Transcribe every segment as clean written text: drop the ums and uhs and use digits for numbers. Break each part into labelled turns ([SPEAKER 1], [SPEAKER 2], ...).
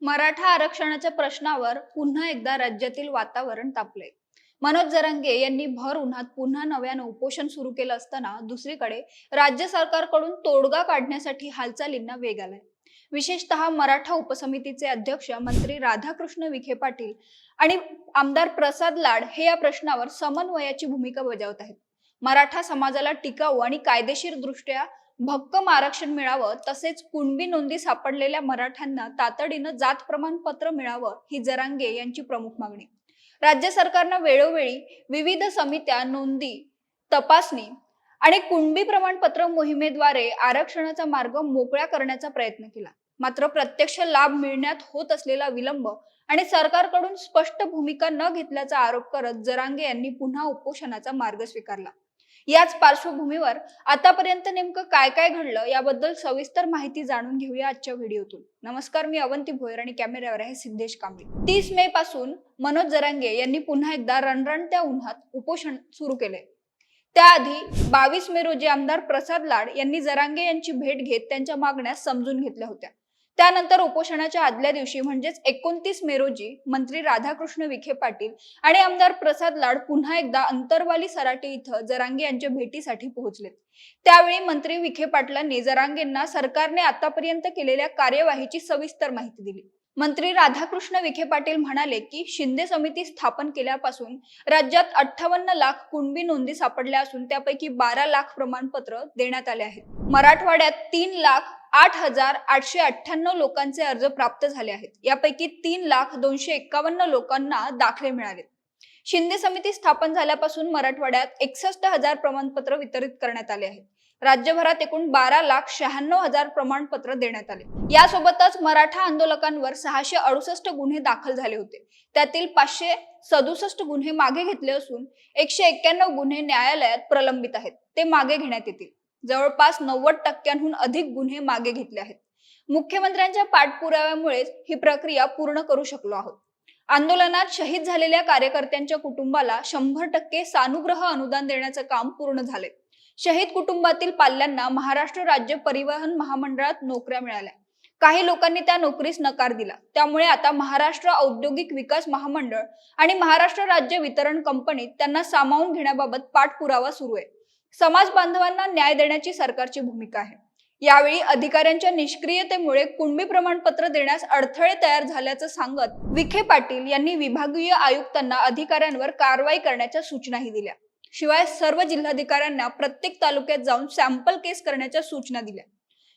[SPEAKER 1] मराठा आरक्षणाच्या प्रश्नावर पुन्हा एकदा राज्यातील वातावरण तापले। मनोज जरांगे यांनी भर उन्हात पुन्हा नव्यानं उपोषण सुरू केलं असताना दुसरीकडे राज्य सरकारकडून तोडगा काढण्यासाठी हालचालींना वेग आलाय। विशेषतः मराठा उपसमितीचे अध्यक्ष मंत्री राधाकृष्ण विखे पाटील आणि आमदार प्रसाद लाड हे या प्रश्नावर समन्वयाची भूमिका बजावत आहेत। मराठा समाजाला टिकाऊ आणि कायदेशीर दृष्ट्या भक्कम आरक्षण मिळावं, तसेच कुणबी नोंदी सापडलेल्या मराठ्यांना तातडीनं जात प्रमाणपत्र मिळावं ही जरांगे यांची प्रमुख मागणी। राज्य सरकारनं वेळोवेळी विविध समित्या, नोंदी तपासणी आणि कुणबी प्रमाणपत्र मोहिमेद्वारे आरक्षणाचा मार्ग मोकळा करण्याचा प्रयत्न केला। मात्र प्रत्यक्ष लाभ मिळण्यात होत असलेला विलंब आणि सरकारकडून स्पष्ट भूमिका न घेतल्याचा आरोप करत जरांगे यांनी पुन्हा उपोषणाचा मार्ग स्वीकारला। याच पार्श्वभूमीवर आतापर्यंत नेमकं काय काय घडलं याबद्दल सविस्तर माहिती जाणून घेऊया आजच्या व्हिडिओतून। नमस्कार, मी अवंती भोयर आणि कॅमेऱ्यावर आहे सिद्धेश कांबळे। 30 मे पासून मनोज जरांगे यांनी पुन्हा एकदा रणरणत्या उन्हात उपोषण सुरू केले। त्याआधी 22 मे रोजी आमदार प्रसाद लाड यांनी जरांगे यांची भेट घेत त्यांच्या मागण्या समजून घेतल्या होत्या। त्यानंतर उपोषणाच्या आदल्या दिवशी म्हणजेच 29 मे रोजी मंत्री राधाकृष्ण विखे पाटील आणि आमदार प्रसाद लाड पुन्हा एकदा अंतरवाली सराटी इथं जरांगे यांच्या भेटीसाठी पोहोचलेत। त्यावेळी मंत्री विखे पाटलांनी जरांगेंना सरकारने आतापर्यंत केलेल्या कार्यवाहीची सविस्तर माहिती दिली। मंत्री राधाकृष्ण विखे पाटील म्हणाले की शिंदे समिती स्थापन केल्यापासून राज्यात 58 लाख कुणबी नोंदी सापडल्या असून त्यापैकी 12 लाख प्रमाणपत्र देण्यात आले आहेत। मराठवाड्यात 3,08,898 लोकांचे अर्ज प्राप्त झाले आहेत। यापैकी 3,02,51 लोकांना दाखले मिळाले। शिंदे समिती स्थापन झाल्यापासून मराठवाड्यात 61,000 प्रमाणपत्र वितरित करण्यात आले आहेत। राज्यभरात एकूण 12,96,000 प्रमाणपत्र देण्यात आले। यासोबतच मराठा आंदोलकांवर 668 गुन्हे दाखल झाले होते। त्यातील 567 गुन्हे मागे घेतले असून 191 गुन्हे न्यायालयात प्रलंबित आहेत, ते मागे घेण्यात येतील। जवळपास 90% अधिक गुन्हे मागे घेतले आहेत। मुख्यमंत्र्यांच्या पाठपुराव्यामुळे ही प्रक्रिया पूर्ण करू शकलो आहोत। आंदोलनात शहीद झालेल्या कार्यकर्त्यांच्या कुटुंबाला 100% सानुग्रह अनुदान देण्याचं काम पूर्ण झाले। शहीद कुटुंबातील पाल्यांना महाराष्ट्र राज्य परिवहन महामंडळात नोकऱ्या मिळाल्या। काही लोकांनी त्या नोकरीस नकार दिला, त्यामुळे आता महाराष्ट्र औद्योगिक विकास महामंडळ आणि महाराष्ट्र राज्य वितरण कंपनीत त्यांना सामावून घेण्याबाबत पाठपुरावा सुरू आहे। समाज बांधवांना न्याय देण्याची सरकारची भूमिका आहे। यावेळी अधिकाऱ्यांच्या निष्क्रियतेमुळे कुणबी प्रमाणपत्र देण्यास अडथळे तयार झाल्याचं सांगत विखे पाटील यांनी विभागीय आयुक्तांना अधिकाऱ्यांवर कारवाई करण्याच्या सूचनाही दिल्या। शिवाय सर्व जिल्हाधिकाऱ्यांना प्रत्येक तालुक्यात जाऊन सॅम्पल केस करण्याच्या सूचना दिल्या।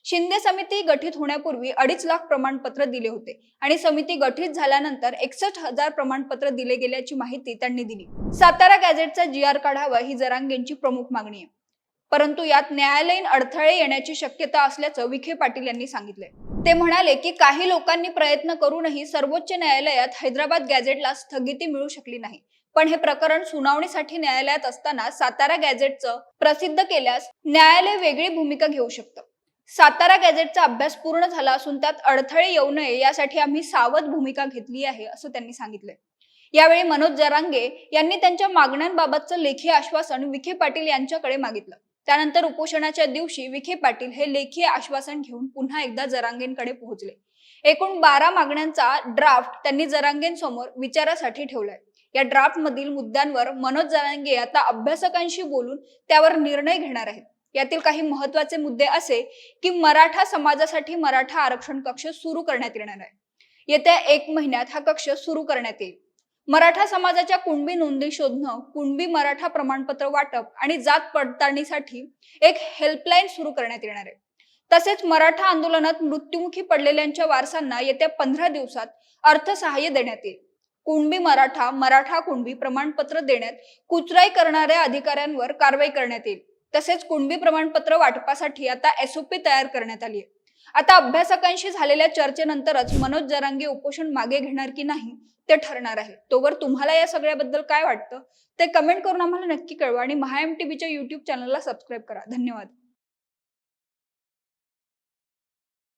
[SPEAKER 1] शिंदे समिती गठीत होण्यापूर्वी 2.5 लाख प्रमाणपत्र दिले होते आणि समिती गठीत झाल्यानंतर 61,000 प्रमाणपत्र दिले गेल्याची माहिती त्यांनी दिली। सातारा गॅझेटचा GR काढावा ही जरांगेंची प्रमुख मागणी आहे, परंतु यात न्यायालयीन अडथळे येण्याची शक्यता असल्याचं विखे पाटील यांनी सांगितले। ते म्हणाले की काही लोकांनी प्रयत्न करूनही सर्वोच्च न्यायालयात हैदराबाद गॅझेटला स्थगिती मिळू शकली नाही, पण हे प्रकरण सुनावणीसाठी न्यायालयात असताना सातारा गॅझेटचं प्रसिद्ध केल्यास न्यायालय वेगळी भूमिका घेऊ शकतं। सातारा गॅझेटचा अभ्यास पूर्ण झाला असून त्यात अडथळे येऊ नये यासाठी आम्ही सावध भूमिका घेतली आहे, असं त्यांनी सांगितलंय। यावेळी मनोज जरांगे यांनी त्यांच्या मागण्यांबाबतचं लेखी आश्वासन विखे पाटील यांच्याकडे मागितलं। त्यानंतर उपोषणाच्या दिवशी विखे पाटील हे लेखी आश्वासन घेऊन पुन्हा एकदा जरांगेंकडे पोहोचले। एकूण 12 मागण्यांचा ड्राफ्ट त्यांनी जरांगेंसमोर विचारासाठी ठेवलाय। या ड्राफ्ट मधील मुद्द्यांवर मनोज जरांगे आता अभ्यासकांशी बोलून त्यावर निर्णय घेणार आहेत। यातील काही महत्त्वाचे मुद्दे असे की मराठा समाजासाठी मराठा आरक्षण कक्ष सुरू करण्यात येणार आहे। येत्या 1 महिन्यात हा कक्ष सुरू करण्यात येईल। मराठा समाजाच्या कुणबी नोंदी शोधणं, कुणबी मराठा प्रमाणपत्र वाटप आणि जात पडताळणीसाठी एक हेल्पलाईन सुरू करण्यात येणार आहे। तसेच मराठा आंदोलनात मृत्युमुखी पडलेल्यांच्या वारसांना येत्या 15 दिवसात अर्थसहाय्य देण्यात येईल। कुणबी मराठा, मराठा कुणबी प्रमाणपत्र देण्यात कुचराई करणाऱ्या अधिकाऱ्यांवर कारवाई करण्यात येईल। तसेच कुणबी प्रमाणपत्र वाटपासाठी आता SOP तयार करण्यात आली आहे। आता अभ्यासकांशी झालेल्या चर्चेनंतरच मनोज जरांगे उपोषण मागे घेणार की नाही ते ठरणार आहे। तोवर तुम्हाला या सगळ्याबद्दल काय वाटतं ते कमेंट करून आम्हाला नक्की कळवा आणि MHA MTVच्या YouTube चॅनलला सबस्क्राईब करा। धन्यवाद।